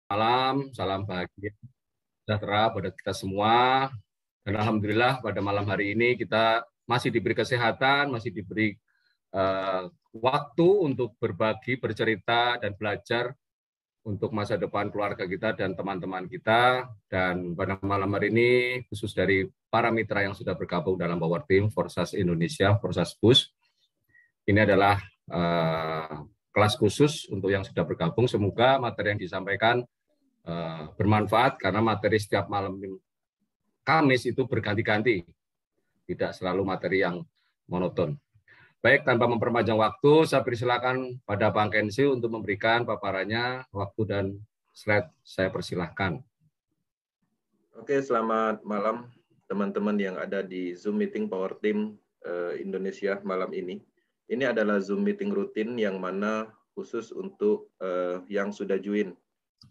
Malam, salam bahagia, sejahtera pada kita semua. Dan Alhamdulillah pada malam hari ini kita masih diberi kesehatan, masih diberi waktu untuk berbagi, bercerita, dan belajar untuk masa depan keluarga kita dan teman-teman kita. Dan pada malam hari ini, khusus dari para mitra yang sudah bergabung dalam Power Team Forsas Indonesia, Forsas Bus, ini adalah kelas khusus untuk yang sudah bergabung. Semoga materi yang disampaikan bermanfaat karena materi setiap malam Kamis itu berganti-ganti, tidak selalu materi yang monoton. Baik, tanpa memperpanjang waktu, saya persilakan pada Bang Kensi untuk memberikan paparannya, waktu dan slide saya persilahkan. Oke, selamat malam teman-teman yang ada di Zoom Meeting Power Team Indonesia malam ini. Ini adalah Zoom Meeting rutin yang mana khusus untuk yang sudah join.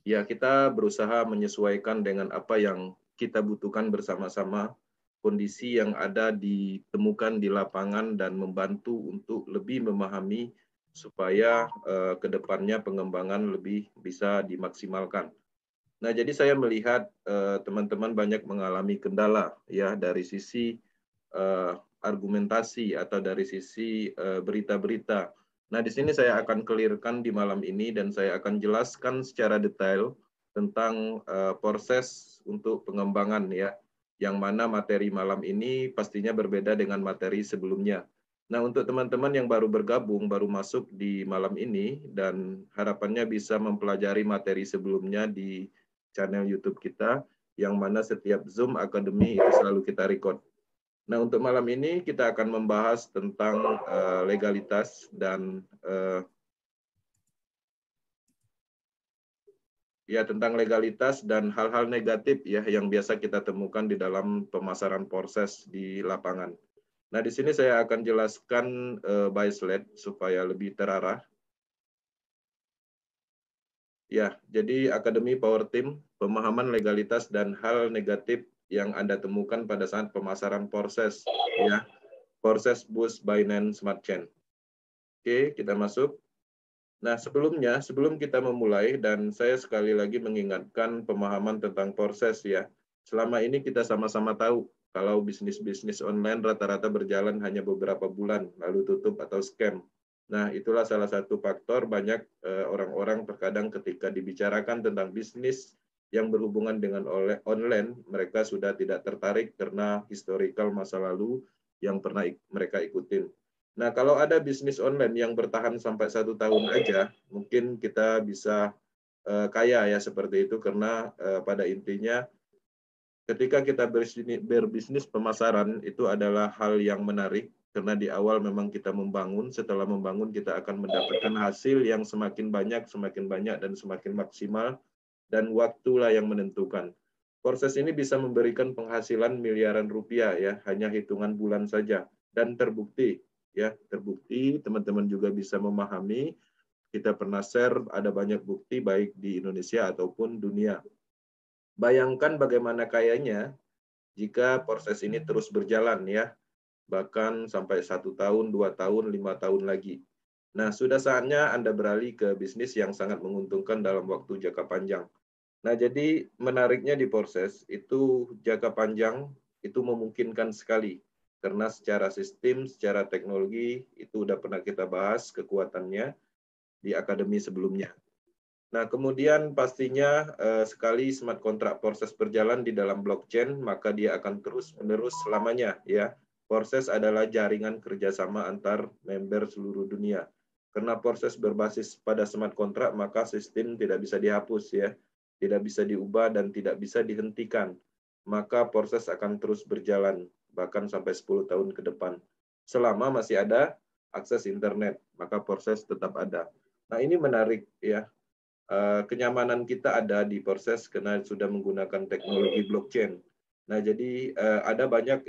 Ya, kita berusaha menyesuaikan dengan apa yang kita butuhkan bersama-sama, kondisi yang ada ditemukan di lapangan dan membantu untuk lebih memahami supaya ke depannya pengembangan lebih bisa dimaksimalkan. Nah, jadi saya melihat teman-teman banyak mengalami kendala ya dari sisi argumentasi atau dari sisi berita-berita. Nah, di sini saya akan clearkan di malam ini dan saya akan jelaskan secara detail tentang proses untuk pengembangan ya, yang mana materi malam ini pastinya berbeda dengan materi sebelumnya. Nah, untuk teman-teman yang baru bergabung, baru masuk di malam ini dan harapannya bisa mempelajari materi sebelumnya di channel YouTube kita, yang mana setiap Zoom Academy itu selalu kita record. Nah, untuk malam ini kita akan membahas tentang legalitas dan tentang legalitas dan hal-hal negatif ya yang biasa kita temukan di dalam pemasaran proses di lapangan. Nah, di sini saya akan jelaskan by slide supaya lebih terarah. Ya, jadi Akademi Power Team, pemahaman legalitas dan hal negatif yang Anda temukan pada saat pemasaran proses ya. Proses Bus Binance Smart Chain. Oke, kita masuk. Nah, sebelum kita memulai, dan saya sekali lagi mengingatkan pemahaman tentang proses ya. Selama ini kita sama-sama tahu kalau bisnis-bisnis online rata-rata berjalan hanya beberapa bulan, lalu tutup atau scam. Nah, itulah salah satu faktor banyak orang-orang terkadang ketika dibicarakan tentang bisnis yang berhubungan dengan online, mereka sudah tidak tertarik karena historical masa lalu yang pernah mereka ikutin. Nah, kalau ada bisnis online yang bertahan sampai 1 tahun aja, mungkin kita bisa kaya ya seperti itu, karena pada intinya ketika kita berbisnis pemasaran itu adalah hal yang menarik, karena di awal memang kita membangun, setelah membangun kita akan mendapatkan hasil yang semakin banyak, dan semakin maksimal, dan waktulah yang menentukan. Proses ini bisa memberikan penghasilan miliaran rupiah ya, hanya hitungan bulan saja, dan terbukti ya, teman-teman juga bisa memahami, kita pernah share ada banyak bukti baik di Indonesia ataupun dunia. Bayangkan bagaimana kayanya jika proses ini terus berjalan ya, bahkan sampai 1 tahun, 2 tahun, 5 tahun lagi. Nah, sudah saatnya Anda beralih ke bisnis yang sangat menguntungkan dalam waktu jangka panjang. Nah, jadi menariknya di proses itu jangka panjang itu memungkinkan sekali. Karena secara sistem, secara teknologi itu udah pernah kita bahas kekuatannya di akademi sebelumnya. Nah, kemudian pastinya sekali smart contract proses berjalan di dalam blockchain, maka dia akan terus-menerus selamanya ya. Proses adalah jaringan kerjasama antar member seluruh dunia. Karena proses berbasis pada smart contract, maka sistem tidak bisa dihapus ya, tidak bisa diubah dan tidak bisa dihentikan. Maka proses akan terus berjalan, bahkan sampai 10 tahun ke depan. Selama masih ada akses internet, maka proses tetap ada. Nah, ini menarik ya. Kenyamanan kita ada di proses karena sudah menggunakan teknologi blockchain. Nah, jadi ada banyak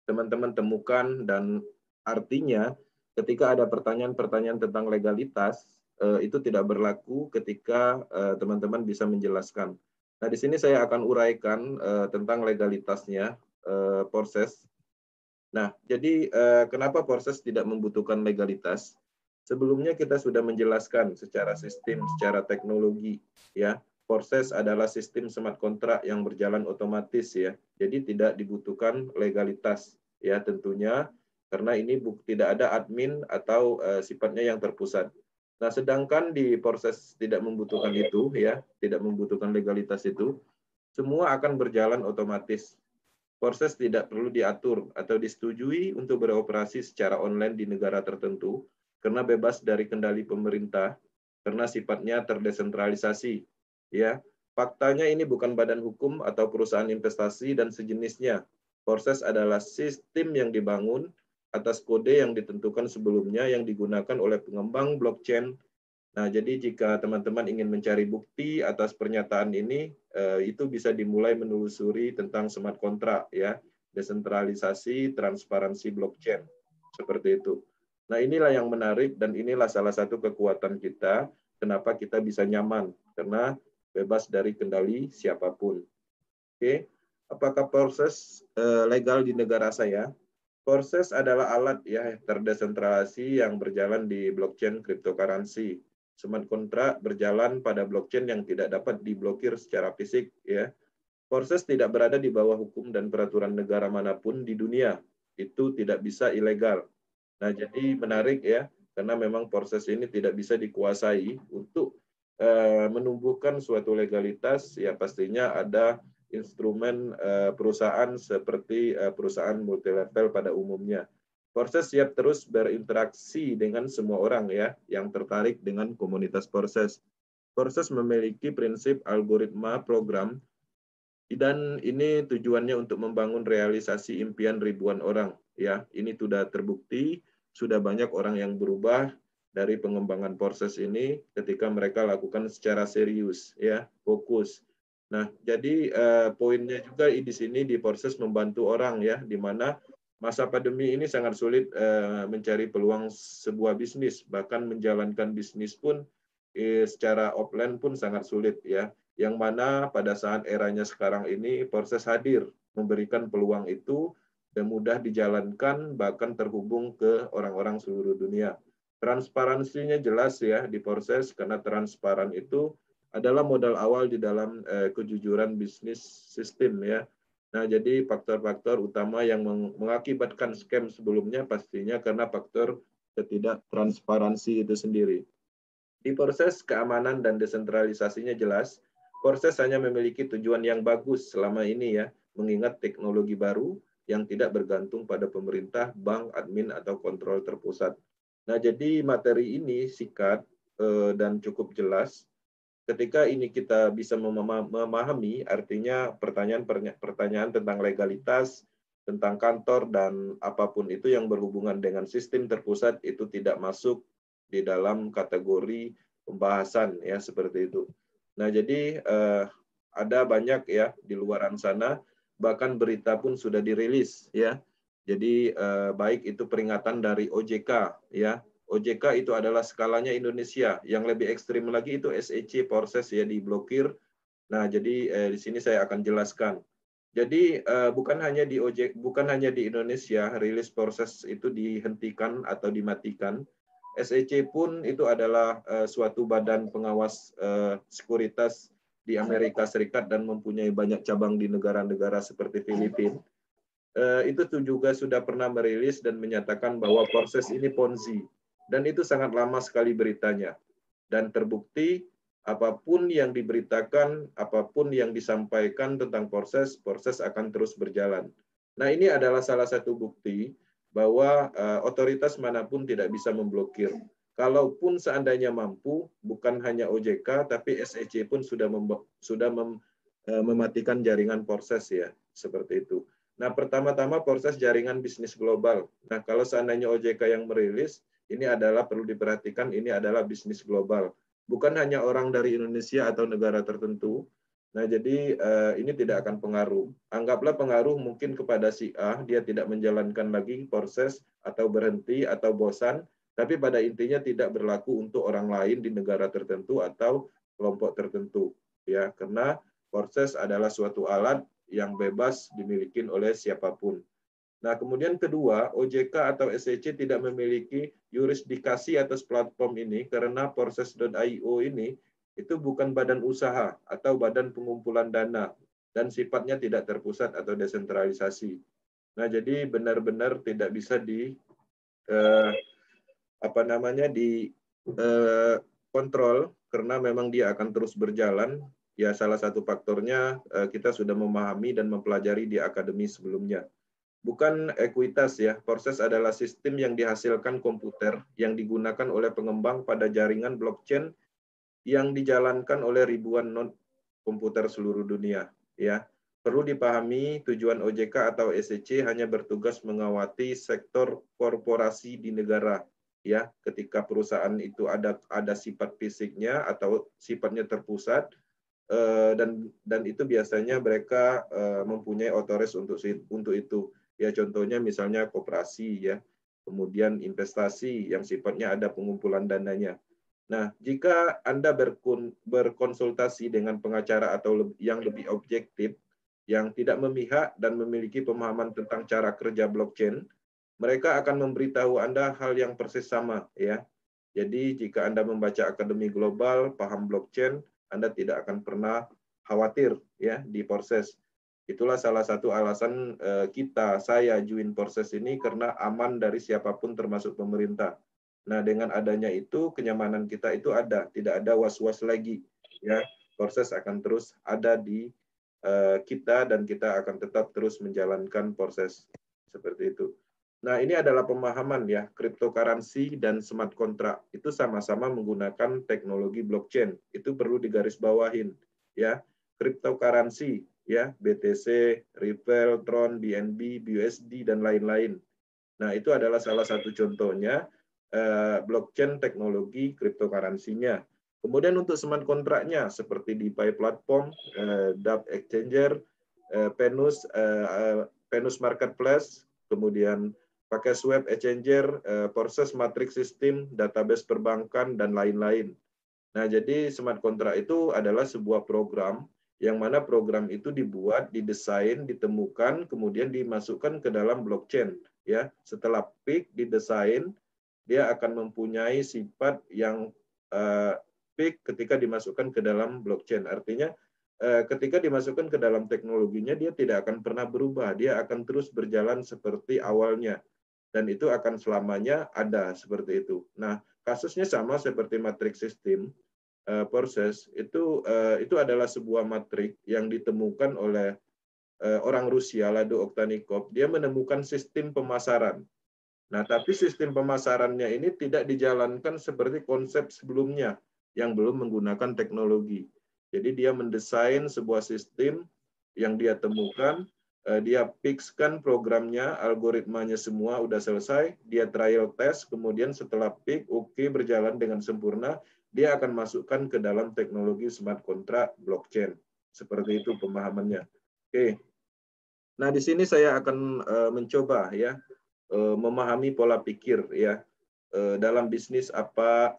teman-teman temukan, dan artinya ketika ada pertanyaan-pertanyaan tentang legalitas itu tidak berlaku ketika teman-teman bisa menjelaskan. Nah, di sini saya akan uraikan tentang legalitasnya proses. Nah, jadi kenapa proses tidak membutuhkan legalitas? Sebelumnya kita sudah menjelaskan secara sistem, secara teknologi, ya. Proses adalah sistem smart contract yang berjalan otomatis, ya. Jadi tidak dibutuhkan legalitas, ya tentunya, karena ini tidak ada admin atau sifatnya yang terpusat. Nah, sedangkan di proses tidak membutuhkan itu, ya, tidak membutuhkan legalitas itu, semua akan berjalan otomatis. Proses tidak perlu diatur atau disetujui untuk beroperasi secara online di negara tertentu karena bebas dari kendali pemerintah, karena sifatnya terdesentralisasi. Ya, faktanya ini bukan badan hukum atau perusahaan investasi dan sejenisnya. Proses adalah sistem yang dibangun atas kode yang ditentukan sebelumnya yang digunakan oleh pengembang blockchain. Nah, jadi jika teman-teman ingin mencari bukti atas pernyataan ini, itu bisa dimulai menelusuri tentang smart contract, ya, desentralisasi, transparansi blockchain, seperti itu. Nah, inilah yang menarik dan inilah salah satu kekuatan kita, kenapa kita bisa nyaman, karena bebas dari kendali siapapun. Oke, apakah proses legal di negara saya? Proses adalah alat ya terdesentralisasi yang berjalan di blockchain cryptocurrency. Smart contract berjalan pada blockchain yang tidak dapat diblokir secara fisik, ya. Proses tidak berada di bawah hukum dan peraturan negara manapun di dunia. Itu tidak bisa ilegal. Nah, jadi menarik ya, karena memang proses ini tidak bisa dikuasai untuk menumbuhkan suatu legalitas, ya pastinya ada instrumen perusahaan seperti perusahaan multilevel pada umumnya. Proses siap terus berinteraksi dengan semua orang ya yang tertarik dengan komunitas proses. Proses memiliki prinsip algoritma program dan ini tujuannya untuk membangun realisasi impian ribuan orang ya. Ini sudah terbukti, sudah banyak orang yang berubah dari pengembangan proses ini ketika mereka lakukan secara serius ya, fokus. Nah, jadi poinnya juga di sini di proses membantu orang ya, di mana masa pandemi ini sangat sulit mencari peluang sebuah bisnis, bahkan menjalankan bisnis pun secara offline pun sangat sulit ya. Yang mana pada saat eranya sekarang ini proses hadir memberikan peluang itu dan mudah dijalankan bahkan terhubung ke orang-orang seluruh dunia. Transparansinya jelas ya di proses karena transparan itu adalah modal awal di dalam kejujuran bisnis sistem ya. Nah, jadi faktor-faktor utama yang mengakibatkan scam sebelumnya pastinya karena faktor ketidaktransparansi itu sendiri. Di proses keamanan dan desentralisasinya jelas, proses hanya memiliki tujuan yang bagus selama ini ya, mengingat teknologi baru yang tidak bergantung pada pemerintah, bank, admin, atau kontrol terpusat. Nah, jadi materi ini singkat dan cukup jelas. Ketika ini kita bisa memahami, artinya pertanyaan tentang legalitas, tentang kantor, dan apapun itu yang berhubungan dengan sistem terpusat itu tidak masuk di dalam kategori pembahasan, ya seperti itu. Nah, jadi ada banyak ya di luaran sana, bahkan berita pun sudah dirilis, ya. Jadi baik itu peringatan dari OJK, ya. OJK itu adalah skalanya Indonesia. Yang lebih ekstrim lagi itu SEC proses ya diblokir. Nah, jadi di sini saya akan jelaskan. Jadi bukan hanya di Indonesia rilis proses itu dihentikan atau dimatikan. SEC pun itu adalah suatu badan pengawas sekuritas di Amerika Serikat dan mempunyai banyak cabang di negara-negara seperti Filipina. Itu juga sudah pernah merilis dan menyatakan bahwa proses ini Ponzi. Dan itu sangat lama sekali beritanya. Dan terbukti apapun yang diberitakan, apapun yang disampaikan tentang proses akan terus berjalan. Nah, ini adalah salah satu bukti bahwa otoritas manapun tidak bisa memblokir. Kalaupun seandainya mampu, bukan hanya OJK, tapi SEC pun sudah mematikan jaringan proses ya, seperti itu. Nah, pertama-tama proses jaringan bisnis global. Nah, kalau seandainya OJK yang merilis, ini adalah perlu diperhatikan, ini adalah bisnis global. Bukan hanya orang dari Indonesia atau negara tertentu. Nah, jadi ini tidak akan pengaruh. Anggaplah pengaruh mungkin kepada si A, dia tidak menjalankan lagi proses atau berhenti atau bosan, tapi pada intinya tidak berlaku untuk orang lain di negara tertentu atau kelompok tertentu. Ya, karena proses adalah suatu alat yang bebas dimiliki oleh siapapun. Nah, kemudian kedua, OJK atau SEC tidak memiliki yurisdikasi atas platform ini karena Proses.io ini itu bukan badan usaha atau badan pengumpulan dana dan sifatnya tidak terpusat atau desentralisasi. Nah, jadi benar-benar tidak bisa kontrol karena memang dia akan terus berjalan. Ya, salah satu faktornya kita sudah memahami dan mempelajari di akademi sebelumnya. Bukan ekuitas ya, proses adalah sistem yang dihasilkan komputer yang digunakan oleh pengembang pada jaringan blockchain yang dijalankan oleh ribuan node komputer seluruh dunia. Ya, perlu dipahami tujuan OJK atau SEC hanya bertugas mengawasi sektor korporasi di negara. Ya, ketika perusahaan itu ada sifat fisiknya atau sifatnya terpusat, dan itu biasanya mereka mempunyai otoritas untuk itu. Ya, contohnya misalnya koperasi ya, kemudian investasi yang sifatnya ada pengumpulan dananya. Nah, jika Anda berkonsultasi dengan pengacara atau yang lebih objektif, yang tidak memihak dan memiliki pemahaman tentang cara kerja blockchain, mereka akan memberitahu Anda hal yang persis sama ya. Jadi jika Anda membaca akademi global, paham blockchain, Anda tidak akan pernah khawatir ya di proses. Itulah salah satu alasan saya join proses ini karena aman dari siapapun termasuk pemerintah. Nah, dengan adanya itu kenyamanan kita itu ada, tidak ada was-was lagi ya. Proses akan terus ada di kita dan kita akan tetap terus menjalankan proses seperti itu. Nah, ini adalah pemahaman ya, cryptocurrency dan smart contract itu sama-sama menggunakan teknologi blockchain. Itu perlu digarisbawahin ya. Cryptocurrency ya, BTC, Ripple, Tron, BNB, BUSD dan lain-lain. Nah, itu adalah salah satu contohnya blockchain teknologi cryptocurrency-nya. Kemudian untuk smart contract-nya seperti DeFi platform, DApp Exchanger, Venus Marketplace, kemudian pakai Swap Exchanger, proses matrix system, database perbankan, dan lain-lain. Nah, jadi smart contract itu adalah sebuah program yang mana program itu dibuat, didesain, ditemukan, kemudian dimasukkan ke dalam blockchain. Ya, setelah peak didesain, dia akan mempunyai sifat yang peak ketika dimasukkan ke dalam blockchain. Artinya, ketika dimasukkan ke dalam teknologinya, dia tidak akan pernah berubah. Dia akan terus berjalan seperti awalnya. Dan itu akan selamanya ada seperti itu. Nah, kasusnya sama seperti matrix system. Proses itu adalah sebuah matrik yang ditemukan oleh orang Rusia, Lado Oktanikov. Dia menemukan sistem pemasaran. Nah, tapi sistem pemasarannya ini tidak dijalankan seperti konsep sebelumnya yang belum menggunakan teknologi. Jadi dia mendesain sebuah sistem yang dia temukan, dia fixkan programnya, algoritmanya semua udah selesai, dia trial test, kemudian setelah fix, oke, berjalan dengan sempurna, dia akan masukkan ke dalam teknologi smart contract blockchain. Seperti itu pemahamannya. Oke. Nah, di sini saya akan mencoba ya memahami pola pikir ya dalam bisnis apa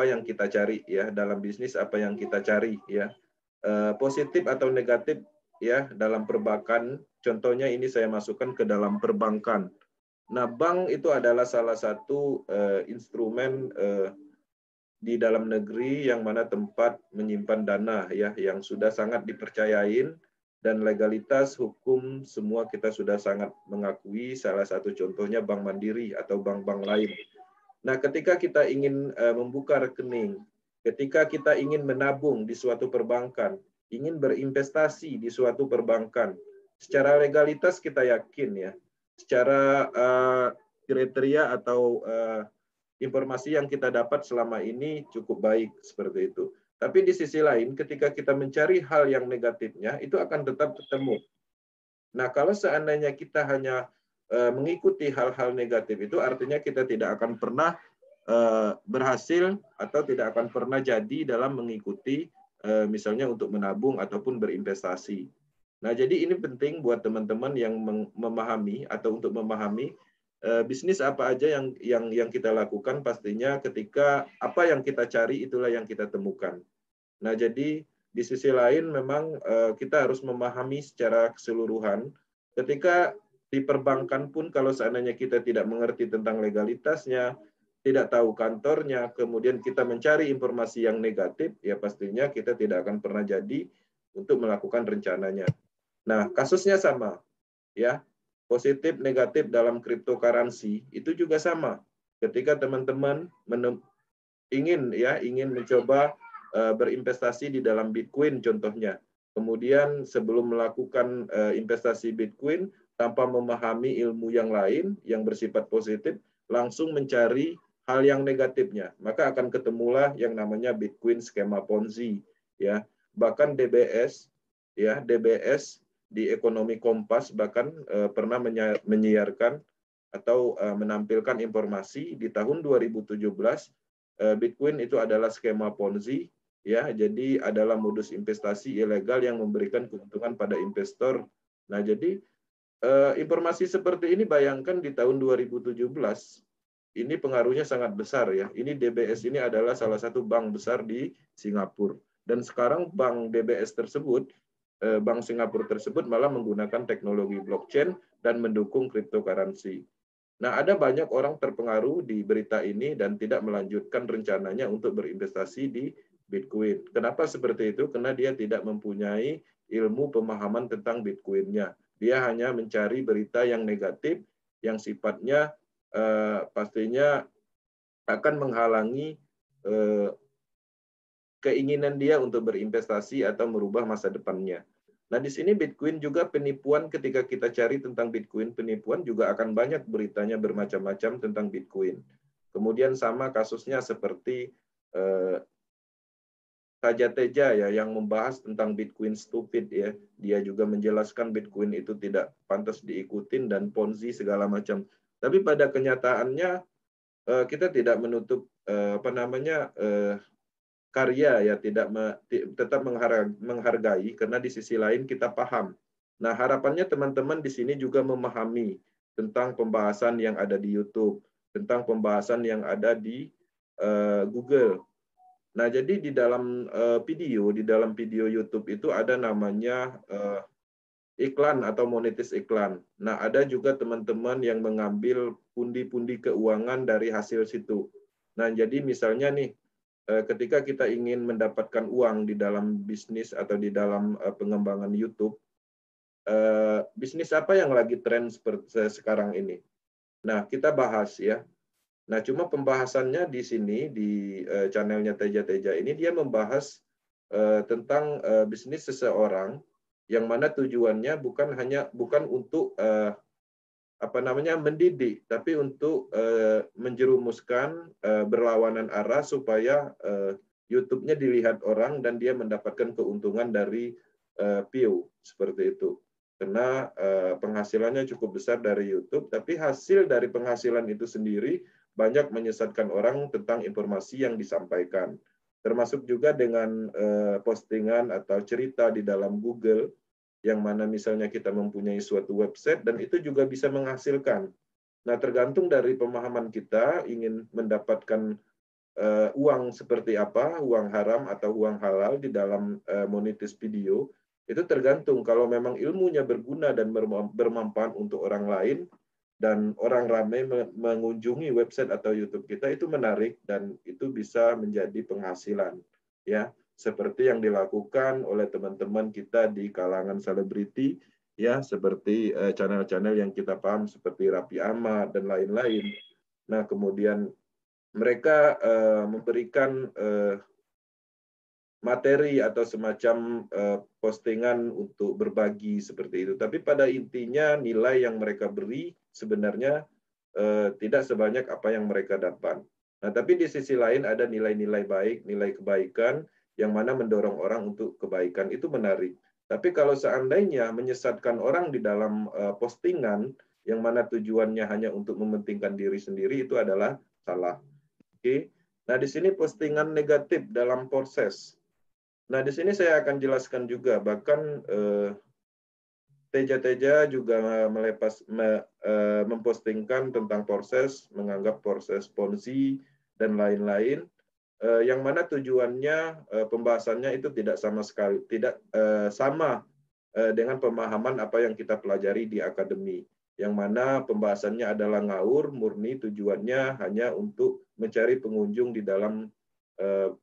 yang kita cari ya, dalam bisnis apa yang kita cari ya. Positif atau negatif ya dalam perbankan. Contohnya ini saya masukkan ke dalam perbankan. Nah, bank itu adalah salah satu instrumen di dalam negeri yang mana tempat menyimpan dana ya yang sudah sangat dipercayain dan legalitas hukum semua kita sudah sangat mengakui, salah satu contohnya Bank Mandiri atau bank-bank lain. Nah, ketika kita ingin membuka rekening, ketika kita ingin menabung di suatu perbankan, ingin berinvestasi di suatu perbankan, secara legalitas kita yakin ya, secara kriteria atau informasi yang kita dapat selama ini cukup baik seperti itu. Tapi di sisi lain, ketika kita mencari hal yang negatifnya, itu akan tetap ketemu. Nah, kalau seandainya kita hanya mengikuti hal-hal negatif itu, artinya kita tidak akan pernah berhasil atau tidak akan pernah jadi dalam mengikuti misalnya untuk menabung ataupun berinvestasi. Nah, jadi ini penting buat teman-teman yang memahami atau untuk memahami bisnis apa aja yang kita lakukan, pastinya ketika apa yang kita cari itulah yang kita temukan. Nah, jadi di sisi lain memang kita harus memahami secara keseluruhan ketika Di perbankan pun kalau seandainya kita tidak mengerti tentang legalitasnya, tidak tahu kantornya, kemudian kita mencari informasi yang negatif, ya pastinya kita tidak akan pernah jadi untuk melakukan rencananya. Nah, kasusnya sama, ya. Positif negatif dalam cryptocurrency itu juga sama. Ketika teman-teman ingin mencoba berinvestasi di dalam Bitcoin contohnya. Kemudian sebelum melakukan investasi Bitcoin tanpa memahami ilmu yang lain yang bersifat positif, langsung mencari hal yang negatifnya, maka akan ketemulah yang namanya Bitcoin skema Ponzi, ya. Bahkan DBS, ya, DBS di Ekonomi Kompas bahkan pernah menyiarkan atau menampilkan informasi di tahun 2017 Bitcoin itu adalah skema Ponzi, ya. Jadi adalah modus investasi ilegal yang memberikan keuntungan pada investor. Nah, jadi informasi seperti ini bayangkan di tahun 2017 ini pengaruhnya sangat besar, ya. Ini DBS ini adalah salah satu bank besar di Singapura. Dan sekarang bank DBS tersebut, bank Singapura tersebut malah menggunakan teknologi blockchain dan mendukung cryptocurrency. Nah, ada banyak orang terpengaruh di berita ini dan tidak melanjutkan rencananya untuk berinvestasi di Bitcoin. Kenapa seperti itu? Karena dia tidak mempunyai ilmu pemahaman tentang Bitcoin-nya. Dia hanya mencari berita yang negatif, yang sifatnya pastinya akan menghalangi keinginan dia untuk berinvestasi atau merubah masa depannya. Nah, di sini Bitcoin juga penipuan, ketika kita cari tentang Bitcoin, penipuan juga akan banyak beritanya bermacam-macam tentang Bitcoin. Kemudian sama kasusnya seperti Saja Teja, ya, yang membahas tentang Bitcoin stupid, ya. Dia juga menjelaskan Bitcoin itu tidak pantas diikutin dan Ponzi segala macam. Tapi pada kenyataannya kita tidak menutup karya, ya, tetap menghargai karena di sisi lain kita paham. Nah, harapannya teman-teman di sini juga memahami tentang pembahasan yang ada di YouTube, tentang pembahasan yang ada di Google. Nah, jadi di dalam video YouTube itu ada namanya iklan atau monetis iklan. Nah, ada juga teman-teman yang mengambil pundi-pundi keuangan dari hasil situ. Nah, jadi misalnya nih, ketika kita ingin mendapatkan uang di dalam bisnis atau di dalam pengembangan YouTube, bisnis apa yang lagi tren seperti sekarang ini? Nah, kita bahas, ya. Nah, cuma pembahasannya di sini di channelnya Teja Teja ini dia membahas tentang bisnis seseorang yang mana tujuannya bukan untuk mendidik, tapi untuk menjerumuskan berlawanan arah supaya YouTube-nya dilihat orang dan dia mendapatkan keuntungan dari view seperti itu. Karena penghasilannya cukup besar dari YouTube, tapi hasil dari penghasilan itu sendiri banyak menyesatkan orang tentang informasi yang disampaikan. Termasuk juga dengan postingan atau cerita di dalam Google, yang mana misalnya kita mempunyai suatu website dan itu juga bisa menghasilkan. Nah, tergantung dari pemahaman kita ingin mendapatkan uang seperti apa, uang haram atau uang halal di dalam monetis video, itu tergantung. Kalau memang ilmunya berguna dan bermanfaat untuk orang lain, dan orang ramai mengunjungi website atau YouTube kita, itu menarik dan itu bisa menjadi penghasilan, ya. Seperti yang dilakukan oleh teman-teman kita di kalangan selebriti, ya, seperti channel-channel yang kita paham seperti Raffi Ahmad dan lain-lain. Nah, kemudian mereka memberikan materi atau semacam postingan untuk berbagi seperti itu. Tapi pada intinya nilai yang mereka beri sebenarnya tidak sebanyak apa yang mereka dapat. Nah, tapi di sisi lain ada nilai-nilai baik, nilai kebaikan yang mana mendorong orang untuk kebaikan, itu menarik. Tapi kalau seandainya menyesatkan orang di dalam postingan yang mana tujuannya hanya untuk mementingkan diri sendiri, itu adalah salah. Oke. Nah, di sini postingan negatif dalam proses. Nah, di sini saya akan jelaskan juga, bahkan Teja juga mempostingkan tentang proses, menganggap proses Ponzi dan lain-lain, yang mana tujuannya pembahasannya itu tidak sama dengan pemahaman apa yang kita pelajari di akademi. yang mana pembahasannya adalah ngawur, murni tujuannya hanya untuk mencari pengunjung di dalam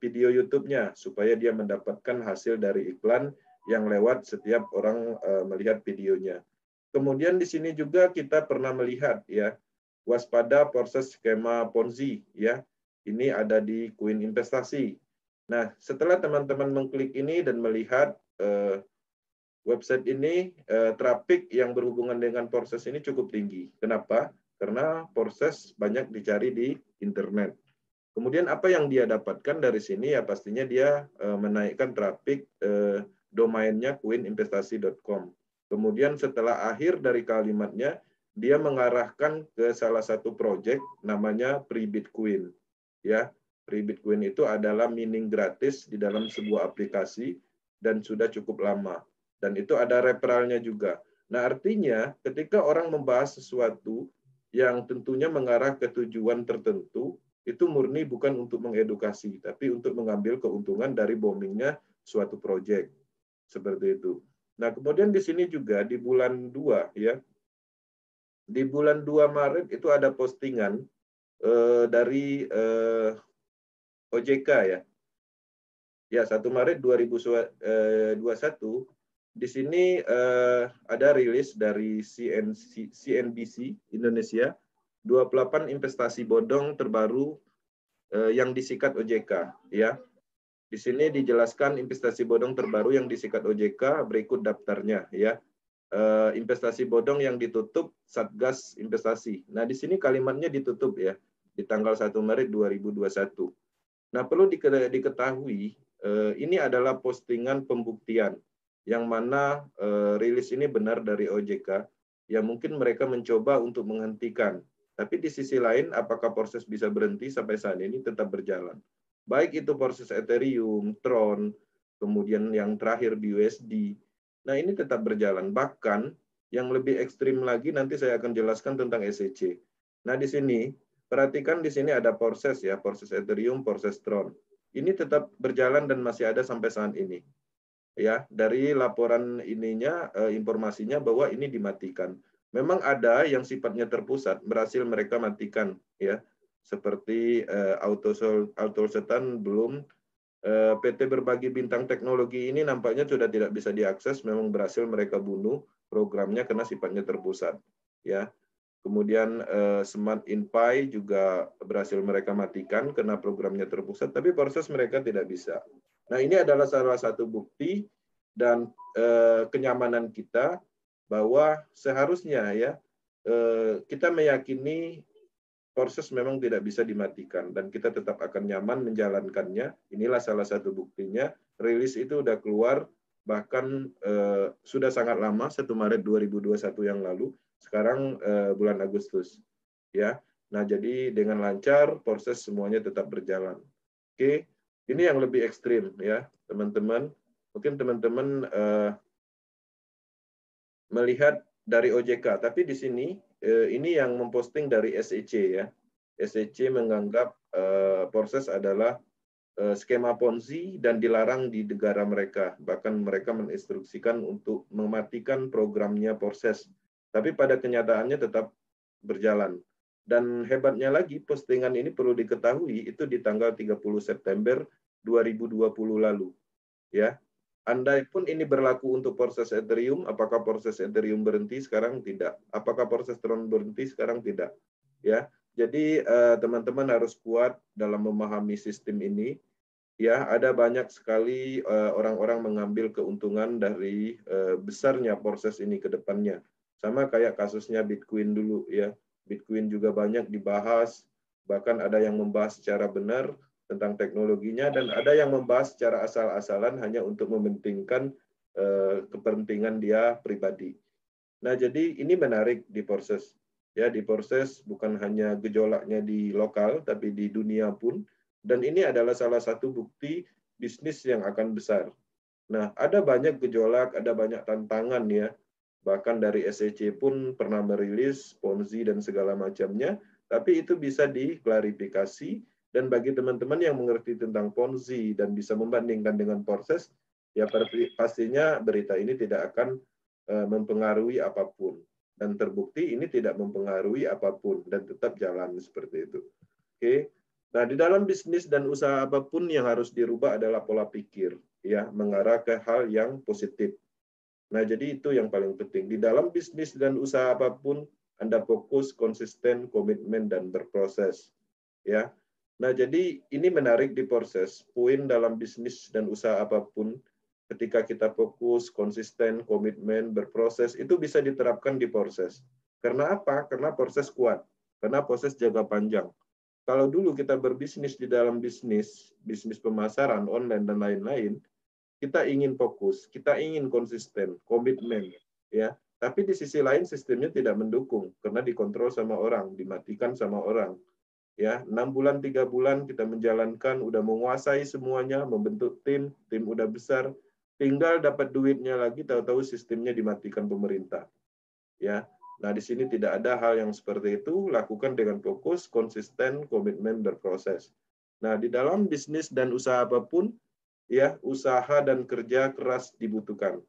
video YouTube-nya supaya dia mendapatkan hasil dari iklan yang lewat setiap orang melihat videonya. Kemudian di sini juga kita pernah melihat ya, waspada proses skema Ponzi ya. Ini ada di Queen Investasi. Nah, setelah teman-teman mengklik ini dan melihat website ini, traffic yang berhubungan dengan proses ini cukup tinggi. Kenapa? Karena proses banyak dicari di internet. Kemudian apa yang dia dapatkan dari sini ya pastinya dia menaikkan traffic domainnya queeninvestasi.com. Kemudian setelah akhir dari kalimatnya, dia mengarahkan ke salah satu project namanya Pre-Bitcoin. Ya, Pre-Bitcoin itu adalah mining gratis di dalam sebuah aplikasi dan sudah cukup lama. Dan itu ada referralnya juga. Nah, artinya ketika orang membahas sesuatu yang tentunya mengarah ke tujuan tertentu, itu murni bukan untuk mengedukasi, tapi untuk mengambil keuntungan dari boomingnya suatu proyek. Seperti itu. Nah, kemudian di sini juga di bulan 2 ya. Di bulan 2 Maret itu ada postingan dari OJK ya. Ya, 1 Maret 2021 di sini ada rilis dari CNBC Indonesia 28 investasi bodong terbaru yang disikat OJK ya. Di sini dijelaskan investasi bodong terbaru yang disikat OJK, berikut daftarnya ya. Investasi bodong yang ditutup Satgas Investasi. Nah, di sini kalimatnya ditutup ya di tanggal 1 Maret 2021. Nah, perlu diketahui ini adalah postingan pembuktian yang mana rilis ini benar dari OJK yang mungkin mereka mencoba untuk menghentikan. Tapi di sisi lain, apakah proses bisa berhenti sampai saat ini tetap berjalan? Baik itu proses Ethereum, Tron, kemudian yang terakhir BUSD. Nah, ini tetap berjalan. Bahkan yang lebih ekstrim lagi nanti saya akan jelaskan tentang SEC. Nah, di sini perhatikan di sini ada proses ya, proses Ethereum, proses Tron. Ini tetap berjalan dan masih ada sampai saat ini. Ya, dari laporan ininya informasinya bahwa ini dimatikan. Memang ada yang sifatnya terpusat, berhasil mereka matikan ya. Seperti Autosetan belum PT Berbagi Bintang Teknologi ini nampaknya sudah tidak bisa diakses, memang berhasil mereka bunuh programnya karena sifatnya terpusat ya. Kemudian Smart Inpay juga berhasil mereka matikan karena programnya terpusat, tapi proses mereka tidak bisa. Nah, ini adalah salah satu bukti dan kenyamanan kita bahwa seharusnya ya kita meyakini proses memang tidak bisa dimatikan dan kita tetap akan nyaman menjalankannya. Inilah salah satu buktinya. Rilis itu sudah keluar bahkan sudah sangat lama, 1 Maret 2021 yang lalu. Sekarang bulan Agustus. Ya. Nah, jadi dengan lancar proses semuanya tetap berjalan. Oke, ini yang lebih ekstrim ya, teman-teman. Mungkin teman-teman melihat dari OJK, tapi di sini ini yang memposting dari SEC ya. SEC menganggap proses adalah skema Ponzi dan dilarang di negara mereka. Bahkan mereka menginstruksikan untuk mematikan programnya proses. Tapi pada kenyataannya tetap berjalan. Dan hebatnya lagi, postingan ini perlu diketahui itu di tanggal 30 September 2020 lalu. Ya, andai pun ini berlaku untuk proses Ethereum, apakah proses Ethereum berhenti sekarang? Tidak. Apakah proses Tron berhenti sekarang? Tidak. Ya, jadi teman-teman harus kuat dalam memahami sistem ini. Ya, ada banyak sekali orang-orang mengambil keuntungan dari besarnya proses ini ke depannya. Sama kayak kasusnya Bitcoin dulu ya. Bitcoin juga banyak dibahas, bahkan ada yang membahas secara benar tentang teknologinya dan ada yang membahas secara asal-asalan hanya untuk mementingkan kepentingan dia pribadi. Nah, jadi ini menarik di proses. Ya, di proses bukan hanya gejolaknya di lokal tapi di dunia pun, dan ini adalah salah satu bukti bisnis yang akan besar. Nah, ada banyak gejolak, ada banyak tantangan ya. Bahkan dari SEC pun pernah merilis Ponzi dan segala macamnya, tapi itu bisa diklarifikasi. Dan bagi teman-teman yang mengerti tentang Ponzi dan bisa membandingkan dengan proses, ya pastinya berita ini tidak akan mempengaruhi apapun. dan terbukti ini tidak mempengaruhi apapun dan tetap jalan seperti itu. Oke. Nah, di dalam bisnis dan usaha apapun yang harus dirubah adalah pola pikir, ya, mengarah ke hal yang positif. Nah, jadi itu yang paling penting. Di dalam bisnis dan usaha apapun, Anda fokus, konsisten, komitmen, dan berproses. Ya. Nah, jadi ini menarik di proses. Poin dalam bisnis dan usaha apapun, ketika kita fokus, konsisten, komitmen, berproses, itu bisa diterapkan di proses. Karena apa? Karena proses kuat. Karena proses jangka panjang. Kalau dulu kita berbisnis di dalam bisnis pemasaran online dan lain-lain, kita ingin fokus, kita ingin konsisten, komitmen, ya. Tapi di sisi lain sistemnya tidak mendukung karena dikontrol sama orang, dimatikan sama orang. Ya, 6 bulan, 3 bulan kita menjalankan, udah menguasai semuanya, membentuk tim udah besar, tinggal dapat duitnya lagi, tahu-tahu sistemnya dimatikan pemerintah. Ya. Nah, di sini tidak ada hal yang seperti itu, lakukan dengan fokus, konsisten, komitmen, berproses. Nah, di dalam bisnis dan usaha apapun, ya, usaha dan kerja keras dibutuhkan.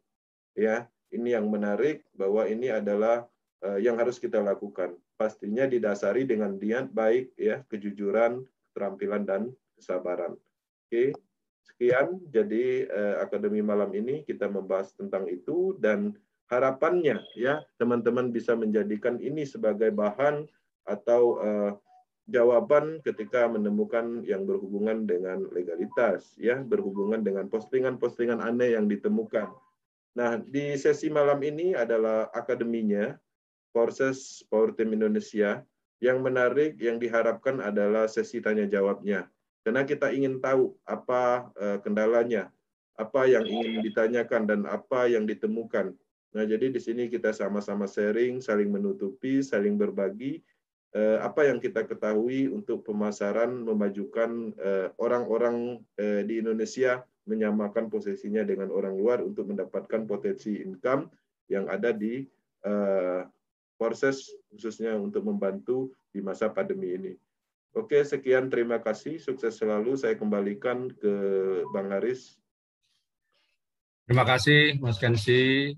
Ya, ini yang menarik bahwa ini adalah yang harus kita lakukan. Pastinya didasari dengan niat baik, ya, kejujuran, keterampilan, dan kesabaran. Oke, sekian. Jadi Akademi malam ini kita membahas tentang itu dan harapannya, ya, teman-teman bisa menjadikan ini sebagai bahan atau jawaban ketika menemukan yang berhubungan dengan legalitas, ya, berhubungan dengan postingan-postingan aneh yang ditemukan. Nah, di sesi malam ini adalah akademinya, Forces Power Team Indonesia. Yang menarik, yang diharapkan adalah sesi tanya jawabnya. Karena kita ingin tahu apa kendalanya, apa yang ingin ditanyakan, dan apa yang ditemukan. Nah, jadi di sini kita sama-sama sharing, saling menutupi, saling berbagi, apa yang kita ketahui untuk pemasaran, memajukan orang-orang di Indonesia, menyamakan posisinya dengan orang luar untuk mendapatkan potensi income yang ada di proses khususnya untuk membantu di masa pandemi ini. Oke, sekian, terima kasih, sukses selalu. Saya kembalikan ke Bang Haris. Terima kasih Mas Kensi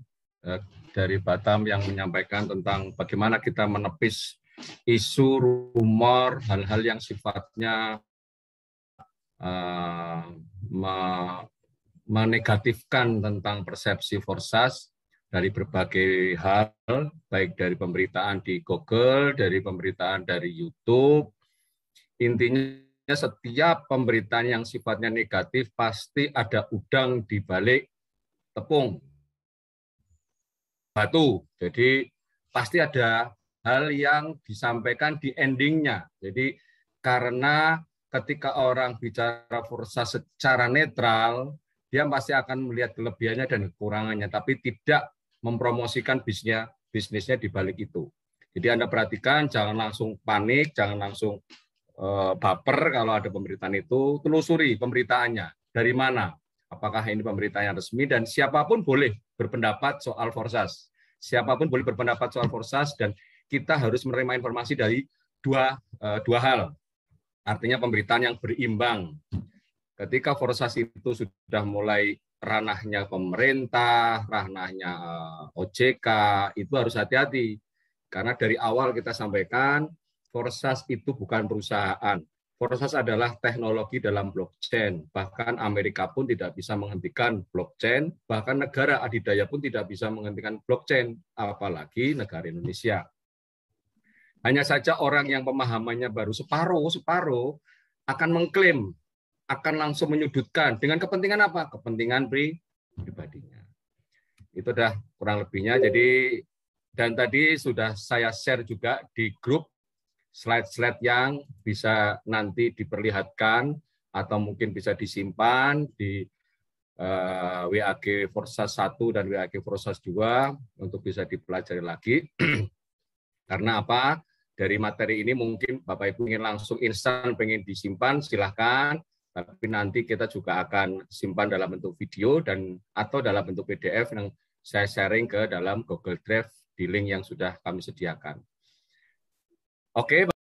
dari Batam yang menyampaikan tentang bagaimana kita menepis isu, rumor, hal-hal yang sifatnya menegatifkan tentang persepsi Forsas dari berbagai hal, baik dari pemberitaan di Google, dari pemberitaan dari YouTube. Intinya setiap pemberitaan yang sifatnya negatif pasti ada udang di balik tepung batu. Jadi pasti ada hal yang disampaikan di endingnya. Jadi karena ketika orang bicara Forsas secara netral, dia pasti akan melihat kelebihannya dan kekurangannya, tapi tidak mempromosikan bisnisnya di balik itu. Jadi Anda perhatikan, jangan langsung panik, jangan langsung baper kalau ada pemberitaan itu, telusuri pemberitaannya. Dari mana? Apakah ini pemberitaan yang resmi, dan siapapun boleh berpendapat soal Forsas. Siapapun boleh berpendapat soal Forsas, dan kita harus menerima informasi dari dua hal. Artinya pemberitaan yang berimbang. Ketika Forsas itu sudah mulai ranahnya pemerintah, ranahnya OJK, itu harus hati-hati. Karena dari awal kita sampaikan, Forsas itu bukan perusahaan. Forsas adalah teknologi dalam blockchain. Bahkan Amerika pun tidak bisa menghentikan blockchain, bahkan negara adidaya pun tidak bisa menghentikan blockchain, apalagi negara Indonesia. Hanya saja orang yang pemahamannya baru separuh akan mengklaim, akan langsung menyudutkan. Dengan kepentingan apa? Kepentingan pribadinya. Itu dah kurang lebihnya. Jadi, dan tadi sudah saya share juga di grup slide-slide yang bisa nanti diperlihatkan atau mungkin bisa disimpan di WAG Forsas 1 dan WAG Forsas 2 untuk bisa dipelajari lagi. Karena apa? Dari materi ini mungkin Bapak Ibu ingin langsung instan pengen disimpan, silahkan. Tapi nanti kita juga akan simpan dalam bentuk video dan atau dalam bentuk PDF yang saya sharing ke dalam Google Drive di link yang sudah kami sediakan. Oke.